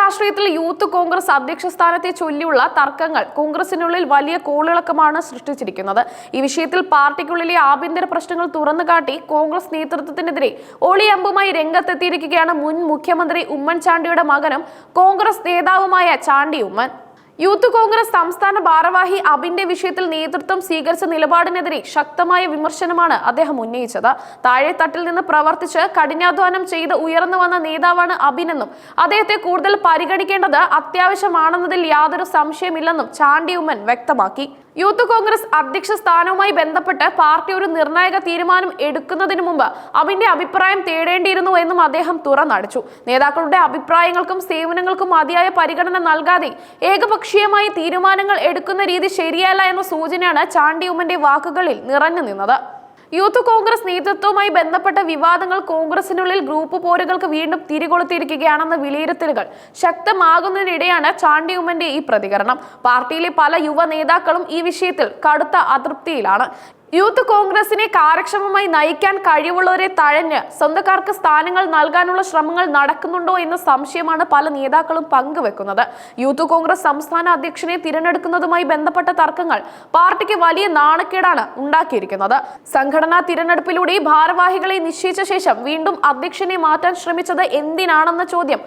രാഷ്ട്രീയത്തിൽ യൂത്ത് കോൺഗ്രസ് അധ്യക്ഷ സ്ഥാനത്തെ ചൊല്ലിയുള്ള തർക്കങ്ങൾ കോൺഗ്രസിനുള്ളിൽ വലിയ കോളിളക്കമാണ് സൃഷ്ടിച്ചിരിക്കുന്നത്. ഈ വിഷയത്തിൽ പാർട്ടിക്കുള്ളിലെ ആഭ്യന്തര പ്രശ്നങ്ങൾ തുറന്നുകാട്ടി കോൺഗ്രസ് നേതൃത്വത്തിനെതിരെ ഒളിയമ്പുമായി രംഗത്തെത്തിയിരിക്കുകയാണ് മുൻ മുഖ്യമന്ത്രി ഉമ്മൻചാണ്ടിയുടെ മകനും കോൺഗ്രസ് നേതാവുമായ ചാണ്ടി ഉമ്മൻ. യൂത്ത് കോൺഗ്രസ് സംസ്ഥാന ഭാരവാഹി അബിന്റെ വിഷയത്തിൽ നേതൃത്വം സ്വീകരിച്ച നിലപാടിനെതിരെ ശക്തമായ വിമർശനമാണ് അദ്ദേഹം ഉന്നയിച്ചത്. താഴെത്തട്ടിൽ നിന്ന് പ്രവർത്തിച്ച് കഠിനാധ്വാനം ചെയ്ത് ഉയർന്നു വന്ന നേതാവാണ് അബിനെന്നും അദ്ദേഹത്തെ കൂടുതൽ പരിഗണിക്കേണ്ടത് അത്യാവശ്യമാണെന്നതിൽ യാതൊരു സംശയമില്ലെന്നും ചാണ്ടി ഉമ്മൻ വ്യക്തമാക്കി. യൂത്ത് കോൺഗ്രസ് അധ്യക്ഷ സ്ഥാനവുമായി ബന്ധപ്പെട്ട് പാർട്ടി ഒരു നിർണായക തീരുമാനം എടുക്കുന്നതിന് മുമ്പ് അബിന്റെ അഭിപ്രായം തേടേണ്ടിയിരുന്നു എന്നും അദ്ദേഹം തുറന്നടിച്ചു. നേതാക്കളുടെ അഭിപ്രായങ്ങൾക്കും സേവനങ്ങൾക്കും മതിയായ പരിഗണന നൽകാതെ ഏകപക്ഷീയമായി തീരുമാനങ്ങൾ എടുക്കുന്ന രീതി ശരിയല്ല എന്ന സൂചനയാണ് ചാണ്ടി ഉമ്മന്റെ വാക്കുകളിൽ നിറഞ്ഞു നിന്നത്. യൂത്ത് കോൺഗ്രസ് നേതൃത്വവുമായി ബന്ധപ്പെട്ട വിവാദങ്ങൾ കോൺഗ്രസിനുള്ളിൽ ഗ്രൂപ്പ് പോരുകൾക്ക് വീണ്ടും തിരികൊളുത്തിയിരിക്കുകയാണെന്ന വിലയിരുത്തലുകൾ ശക്തമാകുന്നതിനിടെയാണ് ചാണ്ടി ഉമ്മന്റെ ഈ പ്രതികരണം. പാർട്ടിയിലെ പല യുവ നേതാക്കളും ഈ വിഷയത്തിൽ കടുത്ത അതൃപ്തിയിലാണ്. യൂത്ത് കോൺഗ്രസിനെ കാര്യക്ഷമമായി നയിക്കാൻ കഴിവുള്ളവരെ തഴഞ്ഞ് സ്വന്തക്കാർക്ക് സ്ഥാനങ്ങൾ നൽകാനുള്ള ശ്രമങ്ങൾ നടക്കുന്നുണ്ടോ എന്ന സംശയമാണ് പല നേതാക്കളും പങ്കുവെക്കുന്നത്. യൂത്ത് കോൺഗ്രസ് സംസ്ഥാന അധ്യക്ഷനെ തിരഞ്ഞെടുക്കുന്നതുമായി ബന്ധപ്പെട്ട തർക്കങ്ങൾ പാർട്ടിക്ക് വലിയ നാണക്കേടാണ് ഉണ്ടാക്കിയിരിക്കുന്നത്. സംഘടനാ തിരഞ്ഞെടുപ്പിലൂടെ ഭാരവാഹികളെ നിശ്ചയിച്ച ശേഷം വീണ്ടും അധ്യക്ഷനെ മാറ്റാൻ ശ്രമിച്ചത് എന്തിനാണെന്ന ചോദ്യം